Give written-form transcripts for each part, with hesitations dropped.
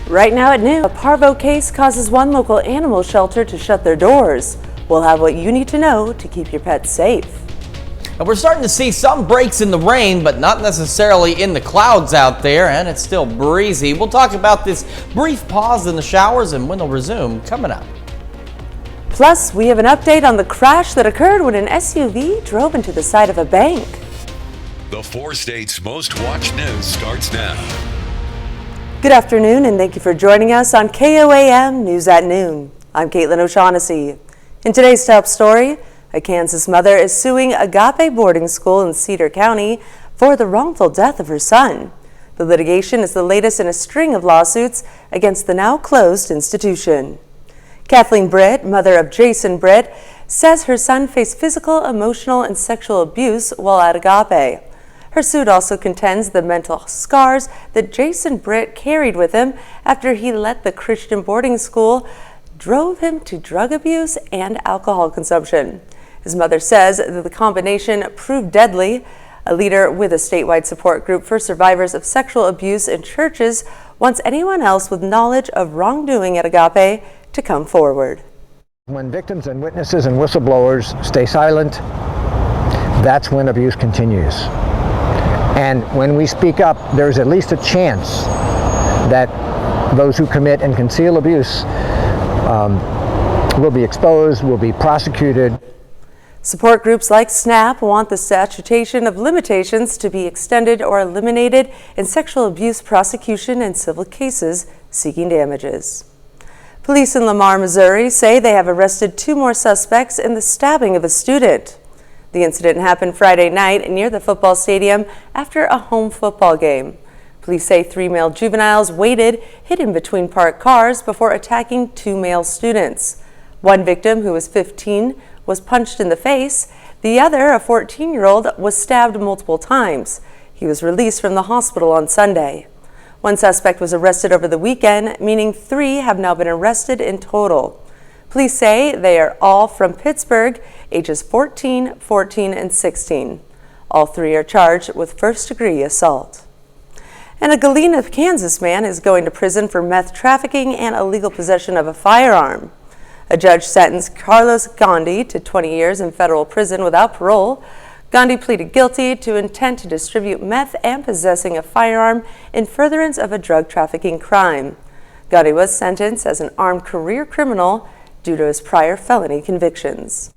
Right now at noon, a parvo case causes one local animal shelter to shut their doors. We'll have what you need to know to keep your pets safe. And we're starting to see some breaks in the rain, but not necessarily in the clouds out there, and it's still breezy. We'll talk about this brief pause in the showers and when they'll resume coming up. Plus, we have an update on the crash that occurred when an SUV drove into the side of a bank. The 4 states' most watched news starts now. Good afternoon, and thank you for joining us on KOAM News at Noon. I'm Caitlin O'Shaughnessy. In today's top story, a Kansas mother is suing Agape Boarding School in Cedar County for the wrongful death of her son. The litigation is the latest in a string of lawsuits against the now closed institution. Kathleen Britt, mother of Jason Britt, says her son faced physical, emotional, and sexual abuse while at Agape. Her suit also contends the mental scars that Jason Britt carried with him after he let the Christian boarding school drove him to drug abuse and alcohol consumption. His mother says that the combination proved deadly. A leader with a statewide support group for survivors of sexual abuse in churches wants anyone else with knowledge of wrongdoing at Agape to come forward. When victims and witnesses and whistleblowers stay silent, that's when abuse continues. And when we speak up, there's at least a chance that those who commit and conceal abuse will be exposed, will be prosecuted. Support groups like SNAP want the statute of limitations to be extended or eliminated in sexual abuse prosecution and civil cases seeking damages. Police in Lamar, Missouri say they have arrested 2 more suspects in the stabbing of a student. The incident happened Friday night near the football stadium after a home football game. Police say 3 male juveniles waited hidden between parked cars before attacking 2 male students. One victim, who was 15, was punched in the face. The other, a 14-year-old, was stabbed multiple times. He was released from the hospital on Sunday. One suspect was arrested over the weekend, meaning 3 have now been arrested in total. Police say they are all from Pittsburgh, ages 14, 14, and 16. All 3 are charged with first-degree assault. And a Galena, Kansas man is going to prison for meth trafficking and illegal possession of a firearm. A judge sentenced Carlos Gandhi to 20 years in federal prison without parole. Gandhi pleaded guilty to intent to distribute meth and possessing a firearm in furtherance of a drug trafficking crime. Gandhi was sentenced as an armed career criminal due to his prior felony convictions.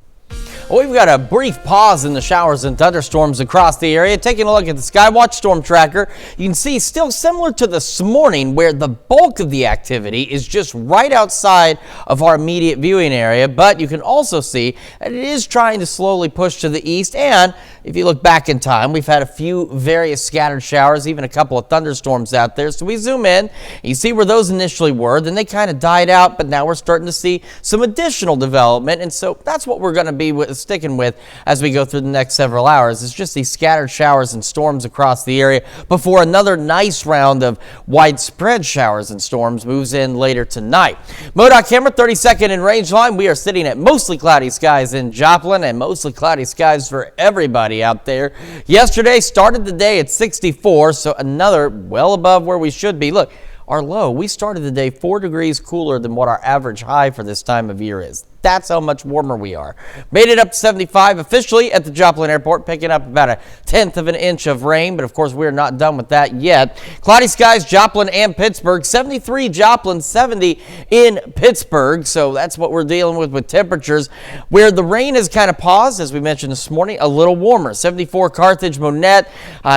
Well, we've got a brief pause in the showers and thunderstorms across the area. Taking a look at the Skywatch Storm Tracker, you can see still similar to this morning where the bulk of the activity is just right outside of our immediate viewing area, but you can also see that it is trying to slowly push to the east. And if you look back in time, we've had a few various scattered showers, even a couple of thunderstorms out there. So we zoom in, you see where those initially were, then they kind of died out, but now we're starting to see some additional development. And so that's what we're going to be sticking with as we go through the next several hours. It's just these scattered showers and storms across the area before another nice round of widespread showers and storms moves in later tonight. MoDOT camera 32nd in range line. We are sitting at mostly cloudy skies in Joplin and mostly cloudy skies for everybody out there. Yesterday started the day at 64, so another well above where we should be. Look, our low, we started the day 4 degrees cooler than what our average high for this time of year is. That's how much warmer we are. Made it up to 75 officially at the Joplin Airport, picking up about 1/10 of an inch of rain, but of course we're not done with that yet. Cloudy skies, Joplin and Pittsburgh, 73 Joplin, 70 in Pittsburgh, so that's what we're dealing with temperatures. Where the rain has kind of paused, as we mentioned this morning, a little warmer. 74 Carthage, Monette,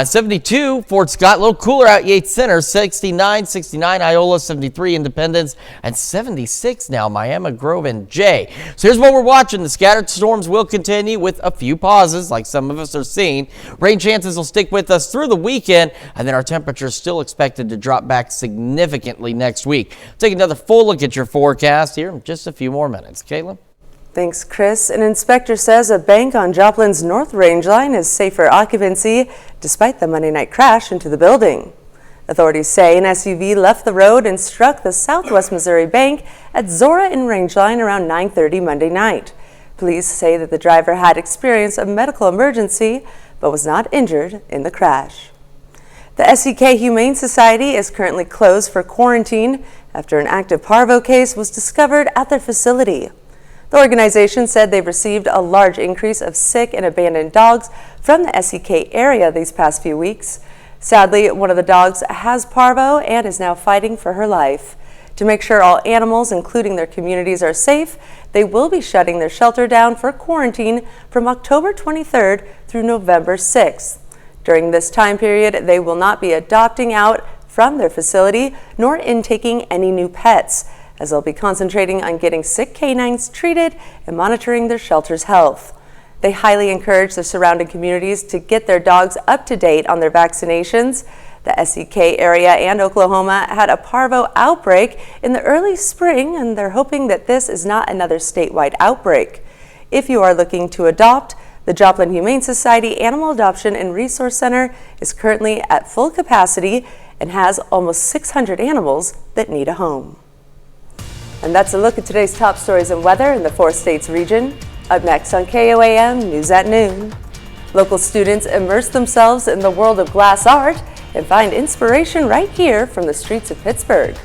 72 Fort Scott, a little cooler out Yates Center, 69 Iola, 73 Independence, and 76 now Miami Grove and Jay. So here's what we're watching. The scattered storms will continue with a few pauses like some of us are seeing. Rain chances will stick with us through the weekend, and then our temperatures still expected to drop back significantly next week. Take another full look at your forecast here in just a few more minutes. Caitlin? Thanks, Chris. An inspector says a bank on Joplin's North Range line is safe for occupancy despite the Monday night crash into the building. Authorities say an SUV left the road and struck the Southwest Missouri Bank at Zora and Rangeline around 9:30 Monday night. Police say that the driver had experienced a medical emergency but was not injured in the crash. The SEK Humane Society is currently closed for quarantine after an active parvo case was discovered at their facility. The organization said they've received a large increase of sick and abandoned dogs from the SEK area these past few weeks. Sadly, one of the dogs has parvo and is now fighting for her life. To make sure all animals, including their communities, are safe, they will be shutting their shelter down for quarantine from October 23rd through November 6th. During this time period, they will not be adopting out from their facility nor intaking any new pets, as they'll be concentrating on getting sick canines treated and monitoring their shelter's health. They highly encourage the surrounding communities to get their dogs up to date on their vaccinations. The SEK area and Oklahoma had a parvo outbreak in the early spring, and they're hoping that this is not another statewide outbreak. If you are looking to adopt, the Joplin Humane Society Animal Adoption and Resource Center is currently at full capacity and has almost 600 animals that need a home. And that's a look at today's top stories and weather in the 4 states region. Up next on KOAM News at Noon. Local students immerse themselves in the world of glass art and find inspiration right here from the streets of Pittsburgh.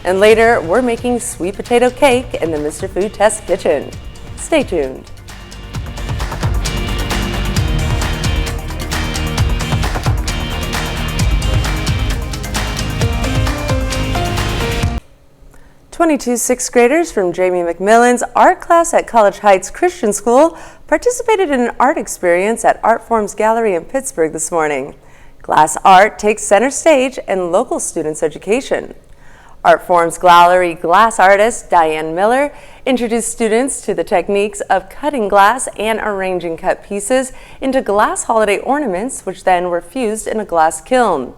And later, we're making sweet potato cake in the Mr. Food Test Kitchen. Stay tuned. "22 sixth graders from Jamie McMillan's art class at College Heights Christian School participated in an art experience at Art Forms Gallery in Pittsburgh this morning. Glass art takes center stage in local students' education. Art Forms Gallery glass artist Diane Miller introduced students to the techniques of cutting glass and arranging cut pieces into glass holiday ornaments, which then were fused in a glass kiln.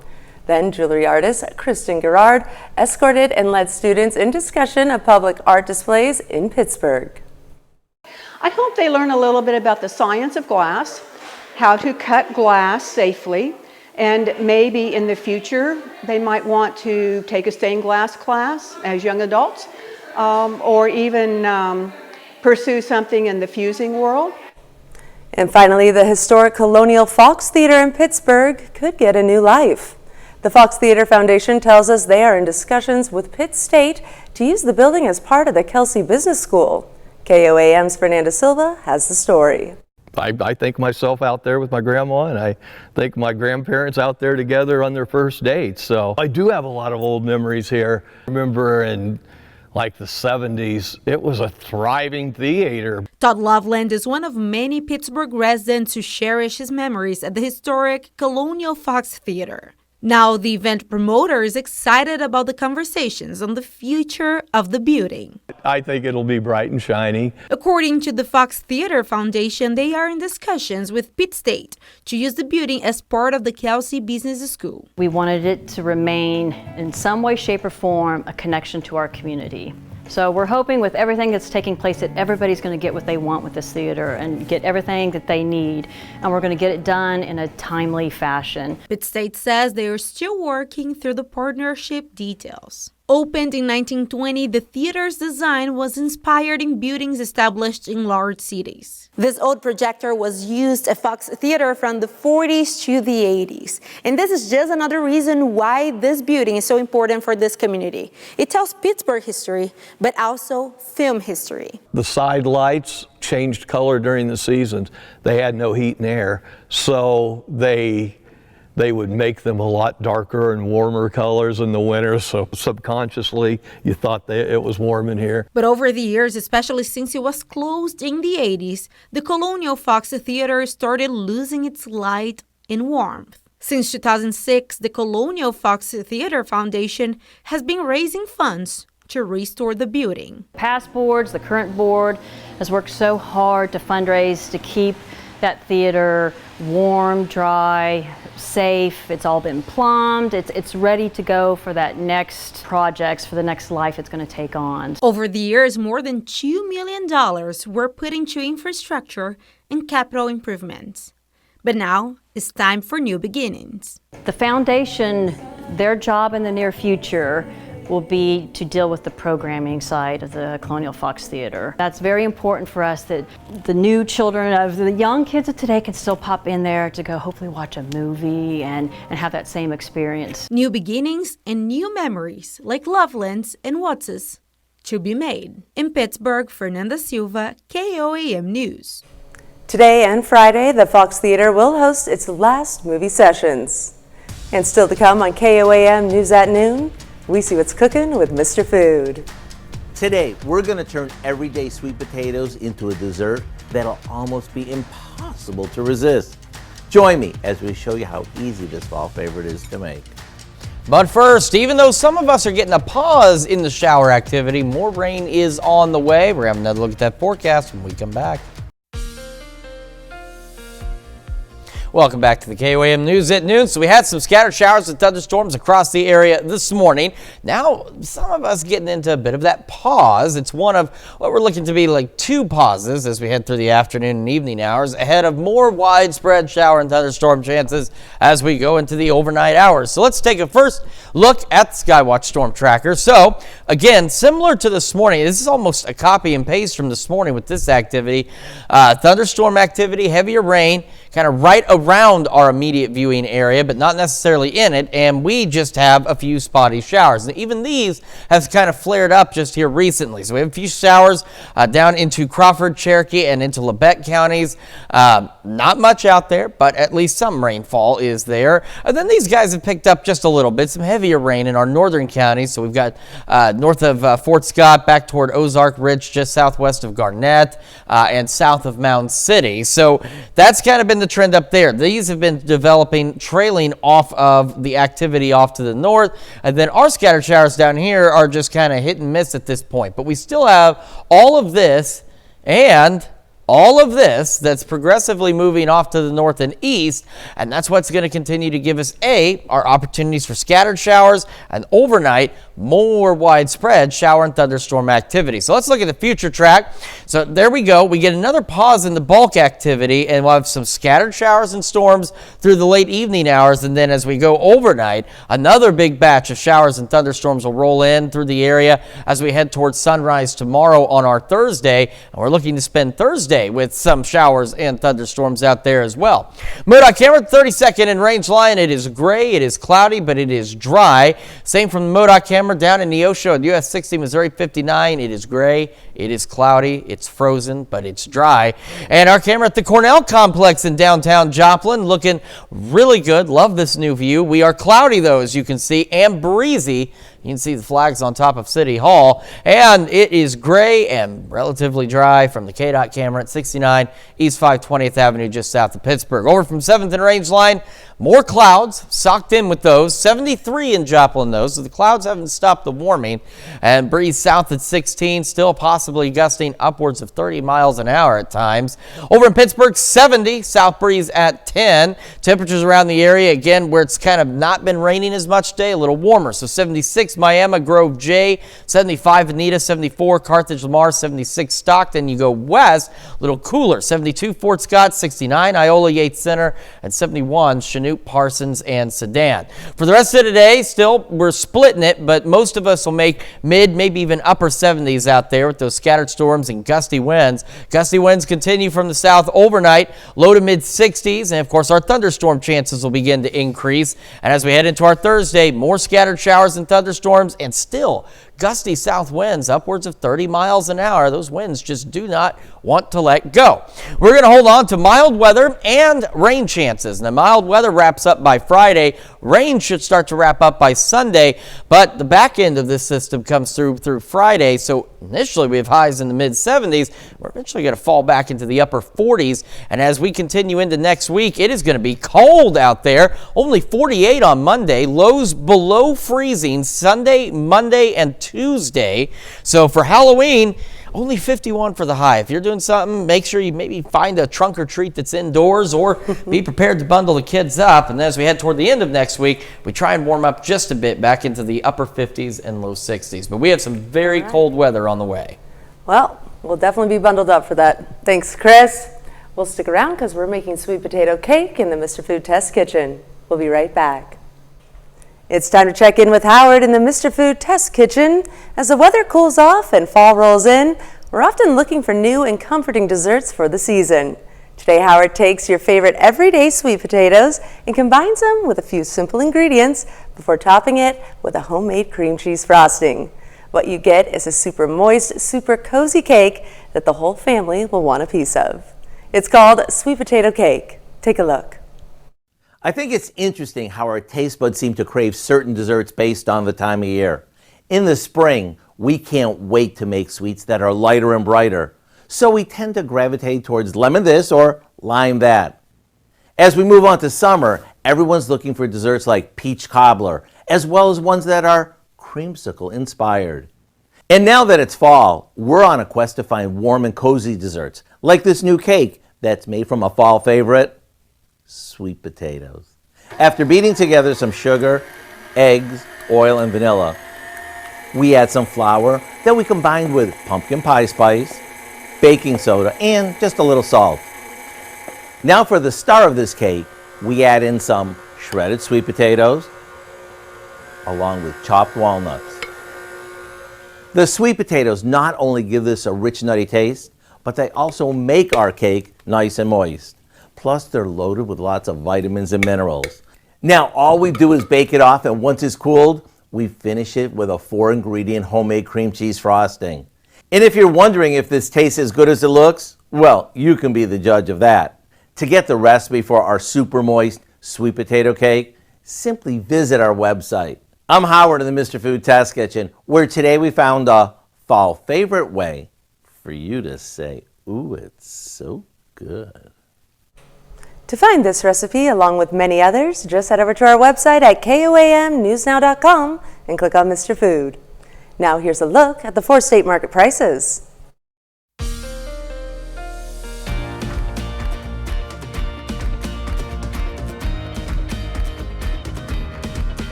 Then jewelry artist Kristen Gerard escorted and led students in discussion of public art displays in Pittsburgh. I hope they learn a little bit about the science of glass, how to cut glass safely, and maybe in the future they might want to take a stained glass class as young adults, or even pursue something in the fusing world. And finally, the historic Colonial Fox Theater in Pittsburgh could get a new life. The Fox Theater Foundation tells us they are in discussions with Pitt State to use the building as part of the Kelsey Business School. KOAM's Fernanda Silva has the story. I think myself out there with my grandma, and I think my grandparents out there together on their first date. So I do have a lot of old memories here. I remember in like the 70s, it was a thriving theater. Todd Loveland is one of many Pittsburgh residents who cherish his memories at the historic Colonial Fox Theater. Now, the event promoter is excited about the conversations on the future of the building. I think it'll be bright and shiny. According to the Fox Theater Foundation, they are in discussions with Pitt State to use the building as part of the Kelsey Business School. We wanted it to remain in some way, shape, or form a connection to our community. So we're hoping with everything that's taking place that everybody's going to get what they want with this theater and get everything that they need, and we're going to get it done in a timely fashion. Pitt State says they are still working through the partnership details. Opened in 1920, the theater's design was inspired in buildings established in large cities. This old projector was used at Fox Theater from the 40s to the 80s. And this is just another reason why this building is so important for this community. It tells Pittsburgh history, but also film history. The side lights changed color during the seasons. They had no heat and air, so they would make them a lot darker and warmer colors in the winter, so subconsciously you thought that it was warm in here. But over the years, especially since it was closed in the 80s, the Colonial Fox Theater started losing its light and warmth. Since 2006, the Colonial Fox Theater Foundation has been raising funds to restore the building. Past boards, the current board has worked so hard to fundraise to keep that theater warm, dry, safe. It's all been plumbed. It's ready to go for that next projects, for the next life it's going to take on. Over the years, more than $2 million were put into infrastructure and capital improvements. But now it's time for new beginnings. The foundation, their job in the near future will be to deal with the programming side of the Colonial Fox Theater. That's very important for us, that the new children of the young kids of today can still pop in there to go hopefully watch a movie and have that same experience. New beginnings and new memories like Lovelands and Watts' to be made. In Pittsburgh, Fernanda Silva, KOAM News. Today and Friday, the Fox Theater will host its last movie sessions. And still to come on KOAM News at Noon, we see what's cooking with Mr. Food. Today, we're going to turn everyday sweet potatoes into a dessert that'll almost be impossible to resist. Join me as we show you how easy this fall favorite is to make. But first, even though some of us are getting a pause in the shower activity, more rain is on the way. We're having another look at that forecast when we come back. Welcome back to the KOAM News at Noon. So we had some scattered showers and thunderstorms across the area this morning. Now, some of us getting into a bit of that pause. It's one of what we're looking to be like two pauses as we head through the afternoon and evening hours ahead of more widespread shower and thunderstorm chances as we go into the overnight hours. So let's take a first look at the Skywatch Storm Tracker. So again, similar to this morning, this is almost a copy and paste from this morning with this activity. Thunderstorm activity, heavier rain, kind of right around our immediate viewing area, but not necessarily in it, and we just have a few spotty showers. And even these have kind of flared up just here recently. So we have a few showers down into Crawford, Cherokee, and into Labette counties. Not much out there, but at least some rainfall is there. And then these guys have picked up just a little bit, some heavier rain in our northern counties. So we've got north of Fort Scott, back toward Ozark Ridge, just southwest of Garnett, and south of Mound City. So that's kind of been the trend up there. These have been developing, trailing off of the activity off to the north, and then our scattered showers down here are just kind of hit and miss at this point. But we still have all of this and all of this that's progressively moving off to the north and east, and that's what's going to continue to give us our opportunities for scattered showers and overnight more widespread shower and thunderstorm activity. So let's look at the future track. So there we go. We get another pause in the bulk activity, and we'll have some scattered showers and storms through the late evening hours, and then as we go overnight, another big batch of showers and thunderstorms will roll in through the area as we head towards sunrise tomorrow on our Thursday, and we're looking to spend Thursday with some showers and thunderstorms out there as well. MoDOT camera, 32nd in range line. It is gray, it is cloudy, but it is dry. Same from the MoDOT camera down in Neosho at US 60, Missouri 59. It is gray, it is cloudy, it's frozen, but it's dry. And our camera at the Cornell complex in downtown Joplin, looking really good. Love this new view. We are cloudy though, as you can see, and breezy. You can see the flags on top of City Hall, and it is gray and relatively dry from the KDOT camera at 69 East 520th Avenue, just south of Pittsburgh. Over from 7th and range line, more clouds socked in with those. 73 in Joplin, though, so the clouds haven't stopped the warming. And breeze south at 16, still possibly gusting upwards of 30 miles an hour at times. Over in Pittsburgh, 70, south breeze at 10. Temperatures around the area, again, where it's kind of not been raining as much today, a little warmer. So 76 Miami, Grove J, 75 Anita, 74 Carthage, Lamar, 76 Stockton. You go west, a little cooler, 72 Fort Scott, 69 Iola Yates Center, and 71 Chanute, Parsons, and Sedan. For the rest of today, still we're splitting it, but most of us will make mid, maybe even upper 70s out there with those scattered storms and gusty winds. Gusty winds continue from the south overnight, low to mid 60s, and of course our thunderstorm chances will begin to increase. And as we head into our Thursday, more scattered showers and thunderstorms, and still gusty south winds upwards of 30 miles an hour. Those winds just do not want to let go. We're going to hold on to mild weather and rain chances. And the mild weather wraps up by Friday. Rain should start to wrap up by Sunday, but the back end of this system comes through Friday. So initially we have highs in the mid 70s. We're eventually going to fall back into the upper 40s. And as we continue into next week, it is going to be cold out there. Only 48 on Monday, lows below freezing Sunday, Monday, and Tuesday. So for Halloween, only 51 for the high. If you're doing something, make sure you maybe find a trunk or treat that's indoors, or be prepared to bundle the kids up. And then as we head toward the end of next week, we try and warm up just a bit back into the upper 50s and low 60s. But we have some very cold weather on the way. Well, we'll definitely be bundled up for that. Thanks, Chris. We'll stick around because we're making sweet potato cake in the Mr. Food Test Kitchen. We'll be right back. It's time to check in with Howard in the Mr. Food Test Kitchen. As the weather cools off and fall rolls in, we're often looking for new and comforting desserts for the season. Today, Howard takes your favorite everyday sweet potatoes and combines them with a few simple ingredients before topping it with a homemade cream cheese frosting. What you get is a super moist, super cozy cake that the whole family will want a piece of. It's called sweet potato cake. Take a look. I think it's interesting how our taste buds seem to crave certain desserts based on the time of year. In the spring, we can't wait to make sweets that are lighter and brighter, so we tend to gravitate towards lemon this or lime that. As we move on to summer, everyone's looking for desserts like peach cobbler, as well as ones that are creamsicle inspired. And now that it's fall, we're on a quest to find warm and cozy desserts, like this new cake that's made from a fall favorite, sweet potatoes. After beating together some sugar, eggs, oil, and vanilla, we add some flour that we combined with pumpkin pie spice, baking soda, and just a little salt. Now for the star of this cake, we add in some shredded sweet potatoes, along with chopped walnuts. The sweet potatoes not only give this a rich, nutty taste, but they also make our cake nice and moist. Plus, they're loaded with lots of vitamins and minerals. Now, all we do is bake it off, and once it's cooled, we finish it with a 4-ingredient homemade cream cheese frosting. And if you're wondering if this tastes as good as it looks, well, you can be the judge of that. To get the recipe for our super moist sweet potato cake, simply visit our website. I'm Howard in the Mr. Food Test Kitchen, where today we found a fall favorite way for you to say, ooh, it's so good. To find this recipe, along with many others, just head over to our website at KOAMnewsnow.com and click on Mr. Food. Now here's a look at the 4-state market prices.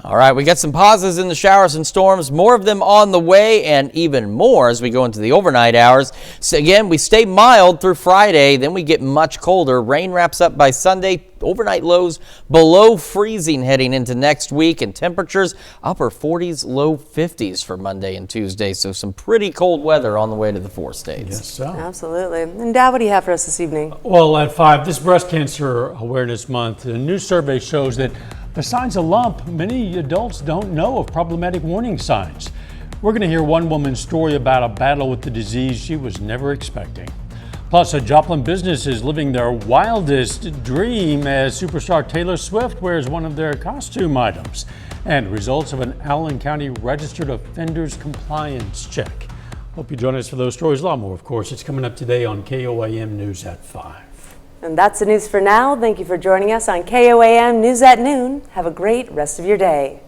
All right, we got some pauses in the showers and storms, more of them on the way, and even more as we go into the overnight hours. So again, we stay mild through Friday, then we get much colder. Rain wraps up by Sunday, overnight lows below freezing heading into next week, and temperatures upper 40s, low 50s for Monday and Tuesday. So some pretty cold weather on the way to the 4 states. Yes, so. Absolutely. And Dad, what do you have for us this evening? Well, at 5, this Breast Cancer Awareness Month, a new survey shows that besides a lump, many adults don't know of problematic warning signs. We're going to hear one woman's story about a battle with the disease she was never expecting. Plus, a Joplin business is living their wildest dream as superstar Taylor Swift wears one of their costume items. And results of an Allen County Registered Offenders Compliance Check. Hope you join us for those stories. A lot more, of course. It's coming up today on KOAM News at 5. And that's the news for now. Thank you for joining us on KOAM News at Noon. Have a great rest of your day.